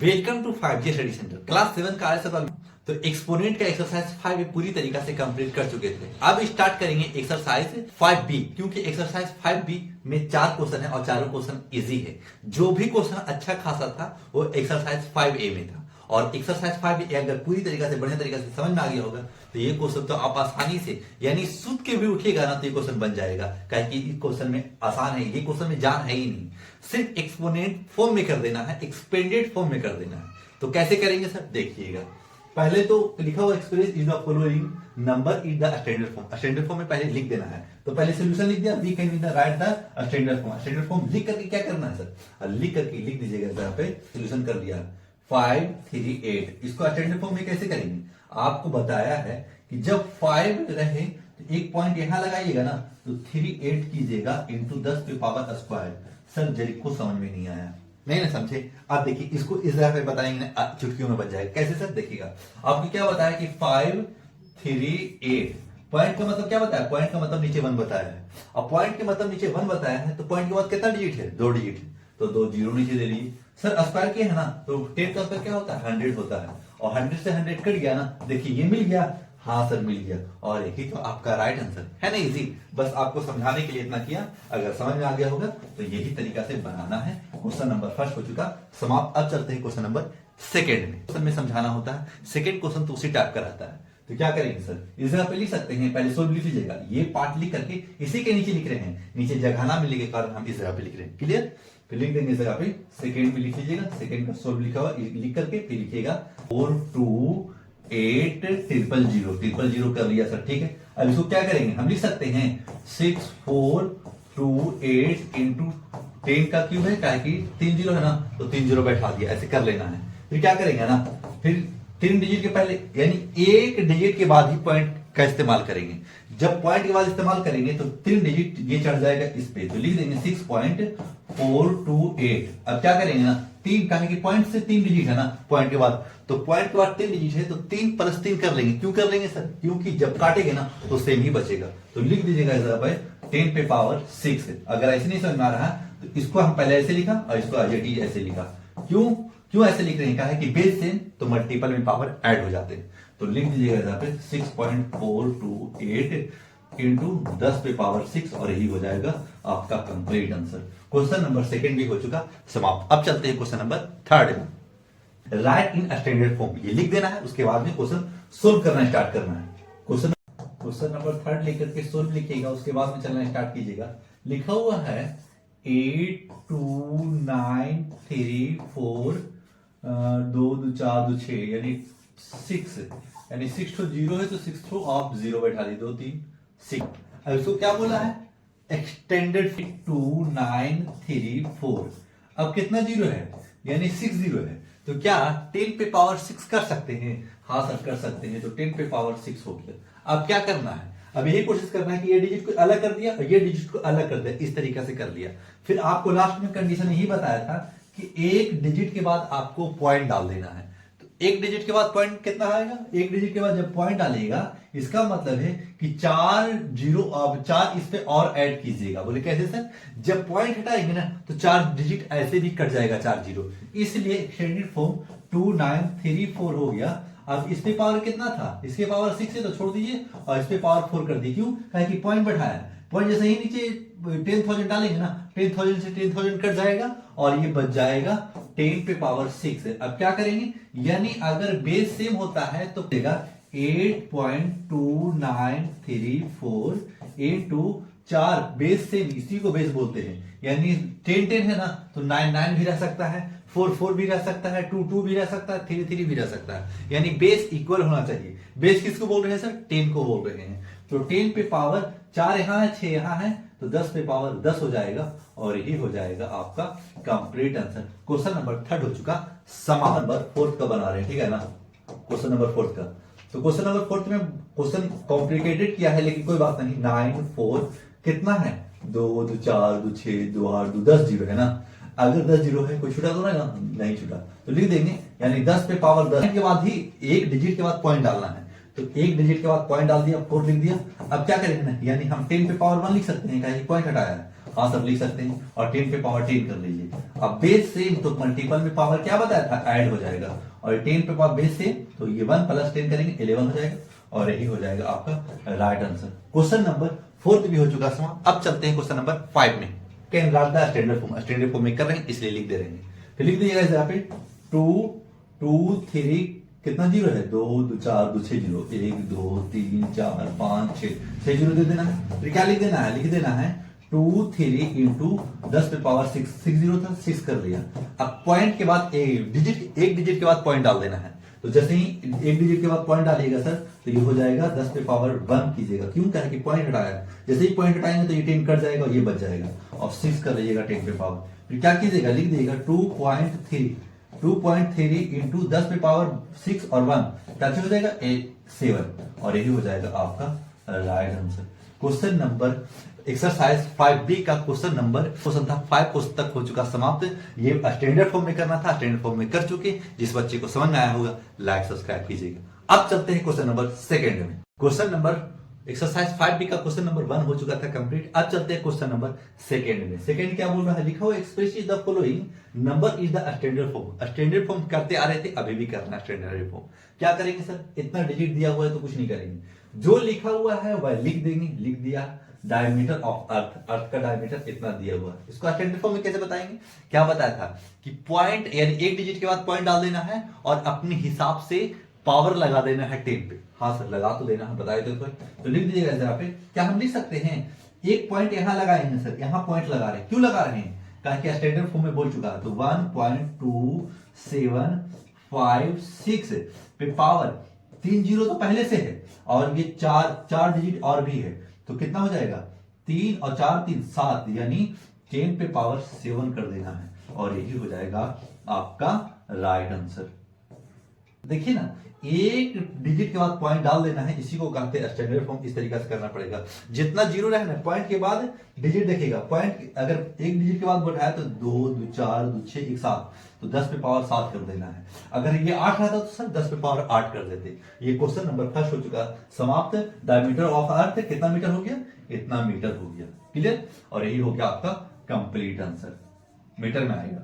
Welcome to 5G study centre class 7 का आज सवाल। तो एक्सपोनेंट का एक्सरसाइज 5 पूरी तरीका से कंप्लीट कर चुके थे। अब स्टार्ट करेंगे एक्सरसाइज 5B, क्योंकि एक्सरसाइज 5B में 4 क्वेश्चन है और चारों क्वेश्चन इजी है। जो भी क्वेश्चन अच्छा खासा था वो एक्सरसाइज 5A में था, और एक्सरसाइज 5A अगर पूरी तरीका से बढ़िया तरीका से समझ में आ गया होगा तो ये क्वेश्चन तो आप आसानी से यानी सूद के भी उठेगा ना तो ये क्वेश्चन बन जाएगा। कि इस क्वेश्चन में आसान है, ये क्वेश्चन में जान है ही नहीं। सिर्फ एक्सपोनेंट फॉर्म में कर देना है, एक्सपेंडेड फॉर्म में कर देना है। तो कैसे करेंगे सर, देखिएगा। पहले तो लिखा हुआ express is the following number is the standard form. Standard form में पहले लिख देना है। तो पहले सोल्यूशन लिख दिया, we can write the standard form. Standard form लिख करके क्या करना है सर, लिख करके लिख दीजिएगा। यहाँ पे सोल्यूशन कर दिया 5 3 8। इसको स्टैंडर्ड फॉर्म में कैसे करेंगे, आपको बताया है कि जब 5 रहे तो एक पॉइंट यहां लगाइएगा ना, तो 3 8 कीजिएगा इंटू 10 के पावर स्क्वायर। सर जरिक को समझ में नहीं आया, नहीं ना समझे। आप देखिए इसको इस तरह पे बताएंगे ना, चुटकियों में बन जाएगा। कैसे सर, देखिएगा आपको क्या बताया कि 5 3 8। पॉइंट का मतलब क्या बताया, पॉइंट का मतलब नीचे 1 बताया है। अब पॉइंट के मतलब नीचे 1 बताया है तो पॉइंट के बाद कितना डिजिट है, 2 डिजिट है, तो 2 जीरो नीचे दे लीजिए। सर स्क्वायर किया है ना, तो 10 का स्क्वायर क्या होता है, 100 होता है, और 100 से 100 कट गया ना, देखिए ये मिल गया। हाँ सर मिल गया, और यही तो आपका राइट आंसर है ना। इजी, बस आपको समझाने के लिए इतना किया। अगर समझ में आ गया होगा तो यही तरीका से बनाना है। क्वेश्चन नंबर फर्स्ट हो चुका समाप्त। अब चलते हैं क्वेश्चन नंबर सेकंड में। क्वेश्चन में समझाना होता है, सेकंड क्वेश्चन तो उसी टाइप का रहता है। तो क्या करेंगे सर, इस जगह पे लिख सकते हैं, पहले सोल्व लिख लीजिएगा। ये पार्ट लिख करके इसी के नीचे लिख रहे हैं, नीचे जगह ना मिलने के कारण हम इस जगह पे लिख रहे हैं। क्लियर, फिर लिख देंगे इस जगह पे सेकंड पे लिख लीजिएगा। सेकंड का सोल्व लिखा हुआ लिख करके फिर लिखिएगा 4 2 8 0 0 कर लिया सर, ठीक है। अब इसको क्या करेंगे, हम लिख सकते हैं 6 4 2 8 इंटू 10 का क्यूब है, क्या कि 3 जीरो है ना, तो 3 जीरो बैठा दिया, ऐसे कर लेना है। फिर क्या करेंगे ना, फिर 3 डिजिट के पहले यानी एक डिजिट के बाद ही पॉइंट का इस्तेमाल करेंगे। जब पॉइंट के बाद इस्तेमाल करेंगे तो 3 डिजिट ये चढ़ जाएगा इस पे, तो लिख देंगे 6.428। अब क्या करेंगे ना, 3 कहेंगे कि पॉइंट से 3 डिजिट है ना पॉइंट के बाद, तो पॉइंट के बाद 3 डिजिट है तो 3 + 3 कर लेंगे। क्यों कर लेंगे सर, क्योंकि जब काटेंगे ना तो सेम ही बचेगा। तो लिख दीजिएगा 10 पे पावर 6। अगर ऐसे नहीं समझ में आ रहा तो इसको हम पहले ऐसे लिखा और इसको ऐसे लिखा। क्यों ऐसे लिख रहे हैं, कहा है कि बेस सेम तो मल्टीपल में पावर ऐड हो जाते हैं। तो लिख दीजिएगा यहाँ पे 6.428 इंटू 10 पे पावर 6, और यही हो जाएगा आपका complete answer. Question number second भी हो चुका समाप्त। अब चलते हैं क्वेश्चन नंबर थर्ड में। राइट इन स्टैंडर्ड फॉर्म, ये लिख देना है, उसके बाद में क्वेश्चन सोल्व करना स्टार्ट करना है। क्वेश्चन नंबर थर्ड लेकर के सोल्व लिखिएगा, उसके बाद में चलना स्टार्ट कीजिएगा। लिखा हुआ है 8 2 9 3 4 2 2 4 2 6 यानी 6, यानी 6 तो 0 है तो 6 तो आप 0 बैठा दी, 2 3 6। अब इसको क्या बोला है, एक्सटेंडेड 2 9 3 4। अब कितना जीरो है, यानी 6 जीरो है, तो क्या 10 पे पावर 6 कर सकते हैं, हाँ सर कर सकते हैं। तो 10 पे पावर 6 हो गया। अब क्या करना है, अब यही कोशिश करना है कि ये डिजिट को अलग कर दिया और ये डिजिट को अलग कर दिया, इस तरीके से कर लिया। फिर आपको लास्ट में कंडीशन यही बताया था कि एक डिजिट के बाद आपको पॉइंट डाल देना है। तो एक डिजिट के बाद पॉइंट कितना आएगा, एक डिजिट के बाद जब पॉइंट डालेगा इसका मतलब है कि 4 जीरो, अब 4 इस पे और ऐड कीजिएगा। बोले कैसे सर, जब पॉइंट हटाएंगे ना तो 4 डिजिट ऐसे भी कट जाएगा, 4 जीरो। इसलिए एक्सटेंडेड फॉर्म 2 9 3 4 हो गया। अब इस पे पावर कितना था, इसके पावर 6 है तो छोड़ दीजिए, और इस पे पावर 4 कर दी। क्यों, कहे कि पॉइंट बढ़ाया, पॉइंट जैसे ही नीचे 10,000 डालेंगे ना, 10,000 से 10,000 कट जाएगा और ये बच जाएगा 10 पे पावर 6 है। अब क्या करेंगे, यानी अगर बेस सेम होता है तो देगा 8.2934 इंटू 4, बेस सेम इसी को बेस बोलते हैं। यानी 10 10 है ना, तो 9 9 भी रह सकता है, 4 4 भी रह सकता है, 2 2 भी रह सकता है, 3 3 भी रह सकता है। यानी बेस इक्वल होना चाहिए। बेस किसको बोल रहे हैं सर, 10 को बोल रहे हैं। तो 10 पे पावर 4 यहाँ है, 6 यहाँ है, तो 10 पे पावर 10 हो जाएगा, और यही हो जाएगा आपका complete answer. Question number third हो चुका समाप्त। नंबर फोर्थ का बना रहे हैं, ठीक है ना, क्वेश्चन नंबर फोर्थ का। तो क्वेश्चन नंबर फोर्थ में क्वेश्चन कॉम्प्लिकेटेड किया है, लेकिन कोई बात नहीं। 9 4 कितना है, 2 2 4 2 6 2 8 2 10 जीरो है ना। अगर 10 जीरो है, कोई छुटा तो ना, नहीं छुटा, तो लिख देंगे यानी 10 पे पावर 10 के बाद ही एक डिजिट के बाद पॉइंट डालना है। तो एक डिजिट के बाद पॉइंट डाल दिया, 4 लिख दिया। अब क्या करेंगे ना, यानी हम 10 पे पावर 1 लिख सकते हैं, कहीं पॉइंट हटाया है, हाँ सब लिख सकते हैं, और 10 पे पावर 10 कर लीजिए। अब बेस सेम तो मल्टीपल में पावर क्या बताया था, ऐड हो जाएगा, और 10 पे पावर बेस सेम तो ये 1 प्लस 10 करेंगे 11 हो जाएगा, और यही हो जाएगा आपका राइट आंसर। क्वेश्चन नंबर 4 भी हो चुका समाप्त। अब चलते हैं क्वेश्चन नंबर 5 में। Can write the standard form में कर रहे हैं इसलिए लिख दे रहे हैं, फिर लिख दीजिएगा यहाँ पे 2 2 3 कितना जीरो है, 2 2 4 2 6 जीरो, 1 2 3 4 5 6 जीरो दे देना है। फिर क्या लिख देना है, लिख देना है 2 3 इंटू 10 पे पावर 6 जीरो था 6 कर लिया। अब पॉइंट के बाद एक डिजिट के बाद पॉइंट डाल देना है। तो जैसे ही एक डिजिट के बाद पॉइंट डालिएगा सर तो ये हो जाएगा 10 पे पावर 1 कीजिएगा, क्यों कहें कि पॉइंट हटाया, जैसे ही पॉइंट हटाएंगे तो ये 10 कट जाएगा और ये बच जाएगा, और 6 कर लीजिएगा 10 पे पावर। फिर क्या कीजिएगा, लिख दीजिएगा 2.3 इंटू 10 पे पावर 6 और 1 कैसे हो जाएगा 7, और यही हो जाएगा आपका right answer. Question number exercise 5B का क्वेश्चन था 5 क्वेश्चन तक हो चुका समाप्त। ये स्टैंडर्ड फॉर्म में करना था, स्टैंडर्ड फॉर्म में कर चुके। जिस बच्चे को समझ में आया होगा लाइक सब्सक्राइब कीजिएगा। अब चलते हैं क्वेश्चन नंबर 2 में। क्वेश्चन नंबर एक्सरसाइज 5B का क्वेश्चन नंबर 1 हो चुका था कंप्लीट। अब चलते हैं क्वेश्चन नंबर 2 में। सेकंड क्या बोल रहा है, लिखा हुआ express the following number is the standard form. Standard form करते आ रहे थे, अभी भी करना स्टैंडर्ड फॉर्म। क्या करेंगे सर, इतना डिजिट दिया हुआ है तो कुछ नहीं करेंगे, जो लिखा हुआ है वह लिख देंगे। लिख दिया डायमीटर ऑफ अर्थ का डायमीटर इतना दिया हुआ है, इसको स्टैंडर्ड फॉर्म में कैसे बताएंगे। क्या बताया था कि पॉइंट यानी एक डिजिट के बाद पॉइंट डाल देना है और अपने हिसाब से पावर लगा देना है 10 पे। हाँ सर लगा तो देना है, बताए तो लिख दीजिएगा यहाँ पे। क्या हम लिख सकते हैं, एक पॉइंट यहां लगाएंगे सर, यहां पॉइंट लगा रहे हैं, क्यों लगा रहे हैं, कहा कि स्टैंडर्ड फॉर्म में बोल चुका है। तो 1.275 पे पावर 3 जीरो तो पहले से है, और ये चार डिजिट और भी है, तो कितना हो जाएगा 3 और 4 3 7, यानी 10 पे पावर 7 कर देना है, और यही हो जाएगा आपका राइट आंसर। देखिए ना, एक डिजिट के बाद पॉइंट डाल देना है, इसी को कहते हैं स्टैंडर्ड फॉर्म। इस तरीके से करना पड़ेगा, जितना जीरो रहना पॉइंट के बाद डिजिट देखेगा। पॉइंट अगर एक डिजिट के बाद बढ़ाया तो 2 2 4 2 6 1 7, तो 10 पे पावर 7 कर देना है। अगर ये 8 रहता तो सर 10 पे पावर 8 कर देते। ये क्वेश्चन नंबर 1 हो चुका समाप्त। डायमीटर ऑफ अर्थ कितना मीटर हो गया, इतना मीटर हो गया, क्लियर, और यही हो गया आपका कंप्लीट आंसर। मीटर में आएगा।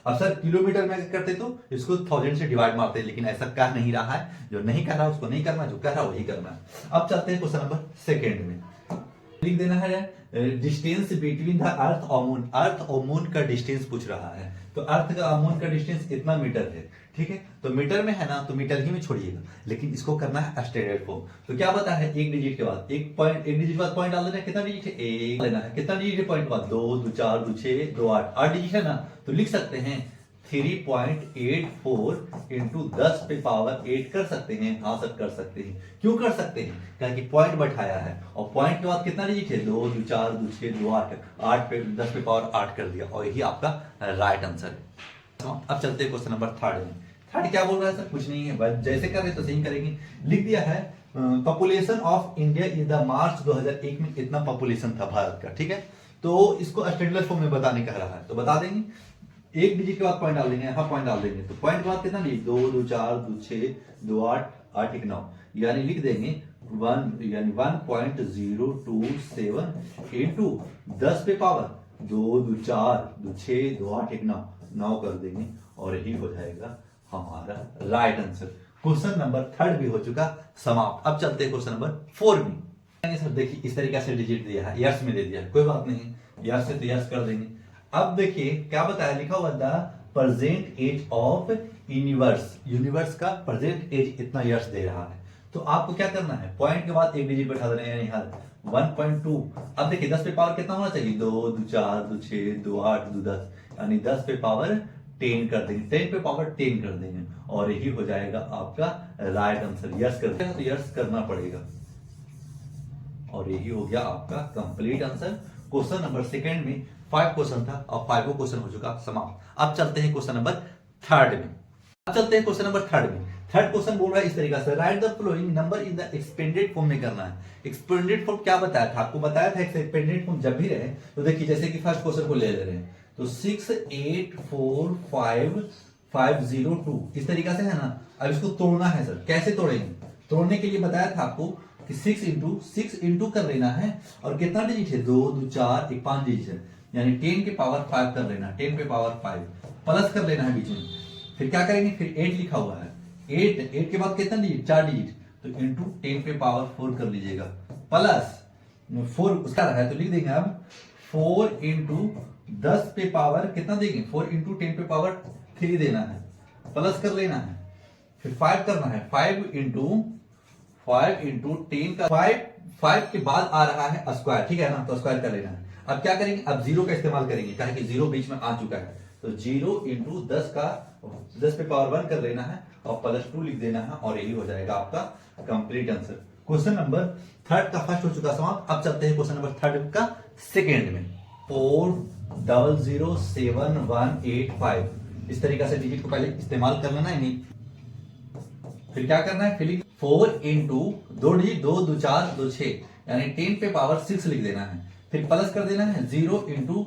अब सर किलोमीटर में करते तो इसको 1000 से डिवाइड मारते, लेकिन ऐसा कह नहीं रहा है। जो नहीं कर रहा उसको नहीं करना, जो कर रहा वही करना है। अब चलते हैं क्वेश्चन नंबर 2 में। लिख देना है डिस्टेंस बिटवीन द अर्थ और मून। अर्थ और मून का डिस्टेंस पूछ रहा है, तो अर्थ का मून का डिस्टेंस इतना मीटर है, ठीक है। तो मीटर में है ना, तो मीटर ही में छोड़िएगा, लेकिन इसको करना है स्टैंडर्ड फॉर्म। तो क्या बता है, एक डिजिट के बाद एक डिजिट के बाद पॉइंट डाल देना है। कितना डिजिट है, एक लेना है। कितना डिजिट है पॉइंट के बाद, 2 2 4 2 6 2 8 डिजिट है ना, तो लिख सकते हैं 3.84 इंटू 10 पे पावर 8 कर सकते हैं। हाँ सर कर सकते हैं, क्यों कर सकते हैं, क्योंकि पॉइंट बैठाया है, और पॉइंट के बाद कितना डिजिट है, 2 2 4 2 6 2 8 पे 10 पे पावर 8 कर दिया, और यही आपका राइट आंसर है। अब चलते हैं क्वेश्चन नंबर 3 में। थर्ड क्या बोल रहा है सर, कुछ नहीं है, बस जैसे कर रहे तो सही करेंगे। लिख दिया है population of India is the March 2001 में इतना पॉपुलेशन था भारत का, ठीक है। तो इसको स्टैंडर्ड फॉर्म में बताने कह रहा है, तो बता देंगे। एक डिजिट के बाद पॉइंट डाल देंगे, यहाँ पॉइंट डाल देंगे, तो पॉइंट के बाद कितना डिजिट, 2 2 4 2 6 2 8 8 1 9, यानी लिख देंगे 1.027 इंटू 10 पे पावर 2 2 4 2 6 2 8 1 9 कर देंगे, और यही हो जाएगा हमारा राइट आंसर। क्वेश्चन नंबर 3 भी हो चुका समाप्त। अब चलते हैं क्वेश्चन नंबर 4 में। सर देखिए इस तरीके से डिजिट दिया है, यस में दे दिया है, कोई बात नहीं, यस से तो यस कर देंगे। अब देखिए क्या बताया, लिखा हुआ the present age of universe. Universe का प्रेजेंट एज इतना इयर्स दे रहा है, तो आपको क्या करना है, पॉइंट के बाद एक डिजिट बैठा देना है, यानी 1.2। अब देखिए 10 पे पावर कितना होना चाहिए, 2 2 4 2 6 2 8 2 10, यानी 10 पे पावर 10 कर देंगे, 10 पे पावर 10 कर देंगे, और यही हो जाएगा आपका राइट आंसर। यस कर देंगे तो यस करना पड़ेगा, और यही हो गया आपका कंप्लीट आंसर। क्वेश्चन नंबर 2 में 5 क्वेश्चन था, और 5 क्वेश्चन हो चुका समाप्त। अब चलते हैं क्वेश्चन नंबर 3 में। अब चलते हैं क्वेश्चन नंबर 3 में। थर्ड क्वेश्चन बोल रहा है इस तरीके से, right the following number in the expanded form में करना है। एक्सपेंडेड फॉर्म क्या बताया था आपको, बताया था एक्सपेंडेड फॉर्म जब भी रहे तो देखिए जैसे कि फर्स्ट क्वेश्चन को ले रहे हैं, तो 6845502 इस तरीका से है ना। अब इसको तोड़ना है सर, कैसे तोड़ेंगे, तोड़ने के लिए बताया था आपको कि 6 इंटू कर लेना है, और कितना डिजिट है, 2 2 4 1 5 डिजिट है, यानी 10 के पावर 5 कर लेना, 10 पे पावर 5 प्लस कर लेना है बीच में। फिर क्या करेंगे, फिर 8 लिखा हुआ है, 8 के बाद कितना डिजिट, 4 डिजिट, तो इंटू 10 पे पावर 4 कर लीजिएगा, प्लस 4 उसका है तो लिख देंगे अब 4 इंटू 10 पे पावर कितना देंगे, 4 इंटू 10 पे पावर 3 देना है, प्लस कर लेना है। फिर 5 करना है, 5 इंटू 10 का 5 के बाद आ रहा है स्क्वायर, ठीक है ना, तो स्क्वायर कर लेना है। अब क्या करेंगे, अब जीरो का इस्तेमाल करेंगे, कहें कि जीरो बीच में आ चुका है, तो 0 इंटू 10 पे पावर 1 कर लेना है और प्लस 2 लिख देना है, और यही हो जाएगा आपका complete answer. Question number third का फर्स्ट हो चुका समाप्त। अब चलते हैं क्वेश्चन नंबर थर्ड का सेकेंड में। 4007185 इस तरीका से डिजिट को पहले इस्तेमाल कर लेना है, नहीं फिर क्या करना है, फिर 4 इंटू 2 डिजिट 2 2 4 2 6 यानी 10 पे पावर 6 लिख देना है, फिर प्लस कर देना है 0 इंटू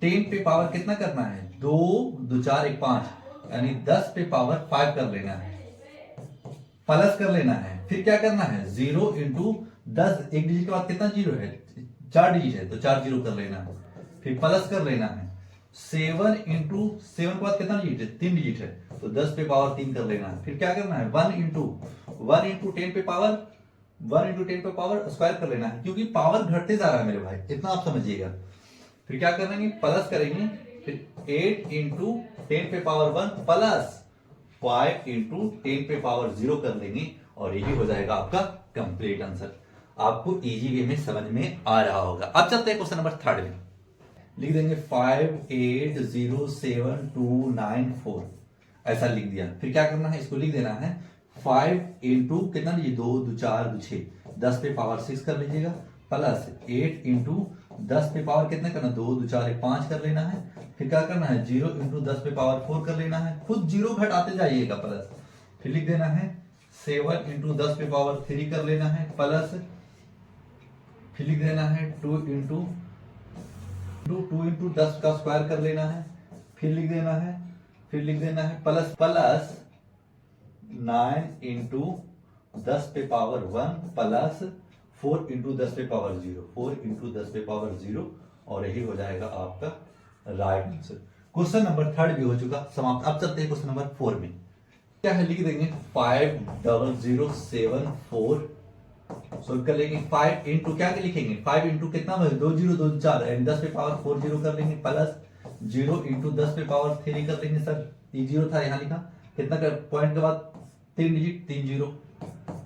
10 पे पावर कितना करना है, 2 2 4 1 5 यानी 10 पे पावर 5 कर लेना है, प्लस कर लेना है। फिर क्या करना है, 0 इंटू 10 एक डिजिट के बाद कितना जीरो है, 4 डिजिट है तो 4 जीरो कर लेना है, फिर प्लस कर लेना है। 7 इंटू 7 के बाद कितना डिजिट है, 3 डिजिट है तो 10 पे पावर 3 कर लेना है। फिर क्या करना है, 1 इंटू 10 पे पावर 1 इंटू 10 पे पावर स्क्वायर कर लेना है, क्योंकि पावर घटते जा रहा है मेरे भाई, इतना आप समझिएगा। फिर क्या करेंगे, प्लस करेंगे, फिर 8 इंटू 10 पे पावर 1 प्लस 5 इंटू 10 पे पावर 0 कर लेंगे, और यही हो जाएगा आपका कंप्लीट आंसर। आपको इजी वे में समझ में आ रहा होगा। अब चलते हैं क्वेश्चन नंबर थर्ड में। लिख देंगे 580729 ऐसा लिख दिया। फिर क्या करना है, इसको लिख देना है 5 इंटू कितना लीजिए, 2 2 4 2 6 10 पे पावर 6 कर लीजिएगा, प्लस 8 इंटू 10 पे पावर कितना करना, 2 2 4 1 5 कर लेना है। फिर क्या करना है, 0 इंटू 10 पे पावर 4 कर लेना है, खुद जीरो घटाते जाइएगा, प्लस फिर लिख देना है 7 इंटू 10 पे पावर 3 कर लेना है, प्लस फिर लिख देना है 2 इंटू 10 का स्क्वायर कर लेना है, फिर लिख देना है प्लस 9 इंटू 10 पे पावर 1 प्लस 4 इंटू 10 पे पावर 0, 4 इंटू 10 पे पावर 0, और यही हो जाएगा आपका right answer. Question number third भी हो चुका समाप्त। अब चलते हैं क्वेश्चन नंबर 4 में। क्या है, लिख देंगे 50074 सोल्व कर लेंगे। 5 इंटू क्या लिखेंगे, 5 इंटू कितना 2 0 2 4 एंड 10 पे पावर 4 0 कर लेंगे, प्लस 0 इंटू 10 पे पावर 3 कर लेंगे। सर ये 0 था, यहाँ लिखा कितना कर, पॉइंट के बाद 3 डिजिट 3 0,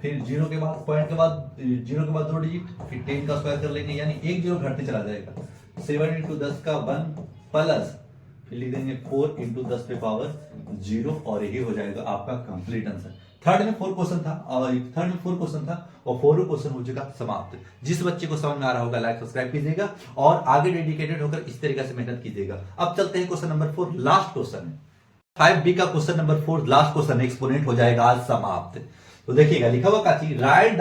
फिर 0 के बाद पॉइंट के बाद 0 के बाद 2 डिजिट, फिर 10 का स्क्वायर कर लेंगे, यानी 1 0 घटते चला जाएगा। 7 इंटू 10 का 1 प्लस फिर लिख देंगे 4 इंटू 10 पे पावर 0, और यही हो जाएगा आपका कंप्लीट आंसर। थर्ड में 4 क्वेश्चन था और 4 क्वेश्चन हो चुका समाप्त। जिस बच्चे को समझ में आ रहा होगा लाइक सब्सक्राइब कीजिएगा और आगे डेडिकेटेड होकर इस तरीके से मेहनत कीजिएगा। अब चलते हैं क्वेश्चन नंबर 4 लास्ट क्वेश्चन है। 5B का question number 4 last question exponent हो जाएगा आज समाप्त। तो देखिएगा लिखा हुआ काची, write the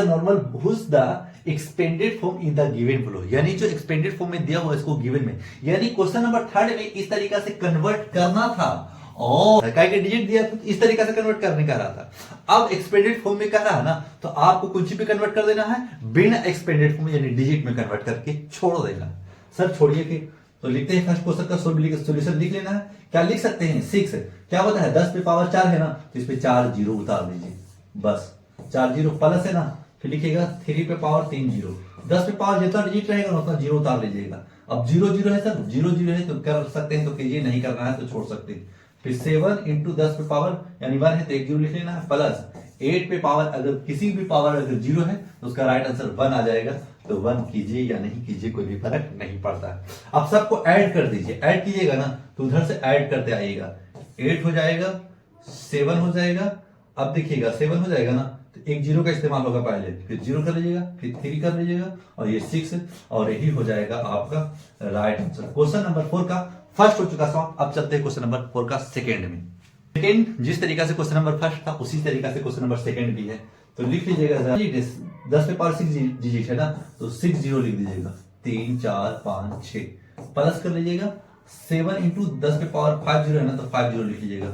normal whose the expanded form in the given below, यानी जो एक्सपेंडेड फॉर्म में दिया हुआ इसको गिवन में, यानी क्वेश्चन नंबर थर्ड में इस तरीका से कन्वर्ट करना था और काय के डिजिट दिया तो इस तरीका से कन्वर्ट करने का रहा था। अब एक्सपेंडेड फॉर्म में कह रहा है ना, तो आपको कुछ भी कन्वर्ट कर देना है, बिना एक्सपेंडेड फॉर्म यानी डिजिट में कन्वर्ट करके छोड़ देना। सर छोड़िए फिर, तो लिखते हैं फर्स्ट क्वेश्चन का सॉल्यूशन लिख लेना है। क्या लिख सकते हैं, 6 क्या होता है, 10 पे पावर 4 है ना, तो इस पे 4 जीरो उतार दीजिए, बस 4 जीरो प्लस है ना, फिर लिखिएगा 3 पे पावर 3 जीरो, 10 पे पावर जितना डिजिट रहेगा ना उतना जीरो उतार लीजिएगा। अब 0 0 है सर, 0 0 है तो कर सकते हैं तो कीजिए, नहीं करना है तो छोड़ सकते हैं। फिर 7 इंटू 10 पे पावर यानी 1 है तो 1 जीरो लिख लेना है, प्लस 8 पे पावर अगर किसी भी पावर अगर 0 है तो उसका राइट आंसर 1 आ जाएगा, तो 1 कीजिए या नहीं कीजिए कोई भी फर्क नहीं पड़ता है। अब सबको ऐड कर दीजिए, ऐड कीजिएगा ना तो उधर से ऐड करते आइएगा, 8 हो जाएगा, 7 हो जाएगा। अब देखिएगा 7 हो जाएगा ना तो 1 जीरो का इस्तेमाल होगा पहले, फिर 0 कर लीजिएगा, फिर 3 कर लीजिएगा और ये 6, और यही हो जाएगा आपका राइट आंसर। क्वेश्चन नंबर 4 का फर्स्ट हो चुका समाप्त। अब चलते हैं क्वेश्चन नंबर 4 का सेकेंड में। सेकेंड जिस तरीका से क्वेश्चन नंबर फर्स्ट था उसी तरीका से क्वेश्चन नंबर सेकेंड भी है, तो लिख लीजिएगा 10 पे पावर 6 डिजिट है ना, तो 6 जीरो लिख दीजिएगा, 3 4 5 6 प्लस कर लीजिएगा। 7 इंटू 10 पे पावर 5 जीरो है ना, तो 5 जीरो लिख लीजिएगा,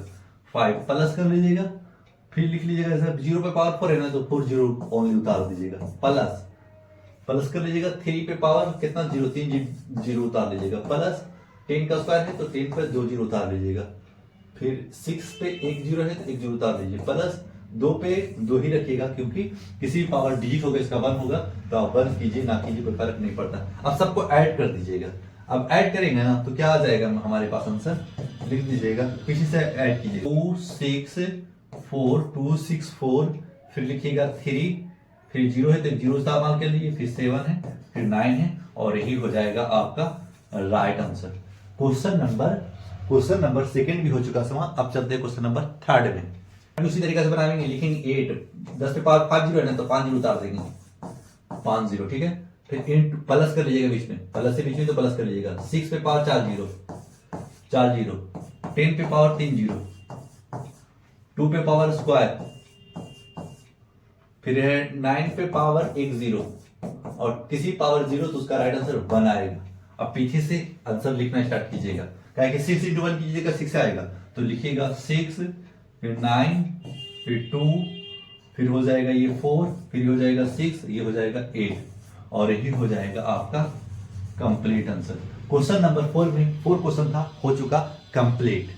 5 प्लस कर लीजिएगा, फिर लिख लीजिएगा 0 पे पावर 4 है ना, तो 4 जीरो ओनली उतार दीजिएगा, प्लस प्लस कर लीजिएगा 3 पे पावर कितना 0, 3 जीरो उतार लीजिएगा, प्लस 10 का स्क्वायर है तो 10 पर 2 जीरो उतार लीजिएगा, फिर 6 पे 1 जीरो है तो 1 जीरो उतार लीजिए, प्लस 2 पे 2 ही रखिएगा क्योंकि किसी भी पावर डिजिट होगा इसका 1 होगा तो आप 1 कीजिए ना कीजिए कोई फर्क नहीं पड़ता। अब सबको ऐड कर दीजिएगा। अब ऐड करेंगे ना तो क्या आ जाएगा हमारे पास आंसर, लिख दीजिएगा पीछे से ऐड कीजिए 2 6 4 2 6 4, फिर लिखिएगा 3, फिर 0 है तो 0 इस्तेमाल कर लीजिए, फिर 7 है, फिर 9 है और यही हो जाएगा आपका right answer. Question number second भी हो चुका समा। अब चलते हैं क्वेश्चन नंबर थर्ड में। उसी तरीके से बनाएंगे, लिखेंगे 8, 10 पे पावर 5 जीरो है ना तो 5 जीरो उतार देंगे, 5 जीरो, ठीक है। फिर इंट प्लस कर लीजिएगा बीच में, प्लस से बीच में तो प्लस कर लीजिएगा, 6 पे पावर 4 जीरो, 4 जीरो, 10 पे पावर 3 जीरो, 2 पे पावर स्क्वायर, फिर है 9 पे पावर 1 जीरो और किसी पावर 0 तो उसका राइट आंसर 1 आएगा। अब पीछे से आंसर लिखना स्टार्ट कीजिएगा, क्या कि 6 इंटू 1 कीजिएगा 6 आएगा तो लिखिएगा 6, फिर 9, फिर 2, फिर हो जाएगा ये 4, फिर हो जाएगा 6, ये हो जाएगा 8 और यही हो जाएगा आपका कंप्लीट आंसर। क्वेश्चन नंबर 4 में 4 क्वेश्चन था, हो चुका कंप्लीट।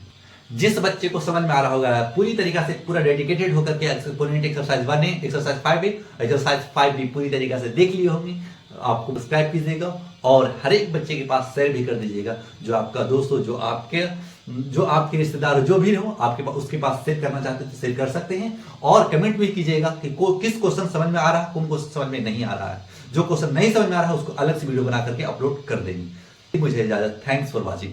जिस बच्चे को समझ में आ रहा होगा पूरी तरीका से पूरा डेडिकेटेड होकर के एक्सपोनेंट एक्सरसाइज 1 है, एक्सरसाइज 5 है, एक्सरसाइज 5 भी पूरी तरीका से देख लिए होंगे, आपको सब्सक्राइब कीजिएगा और हर एक बच्चे के पास शेयर भी कर दीजिएगा, जो आपका दोस्त हो, जो आपके रिश्तेदार जो भी हो आपके पास, उसके पास शेयर करना चाहते हैं तो शेयर कर सकते हैं। और कमेंट भी कीजिएगा कि किस क्वेश्चन समझ में आ रहा है, कौन क्वेश्चन समझ में नहीं आ रहा है। जो क्वेश्चन नहीं समझ में आ रहा है उसको अलग से वीडियो बना करके अपलोड कर देंगे। मुझे इजाजत, थैंक्स फॉर वॉचिंग।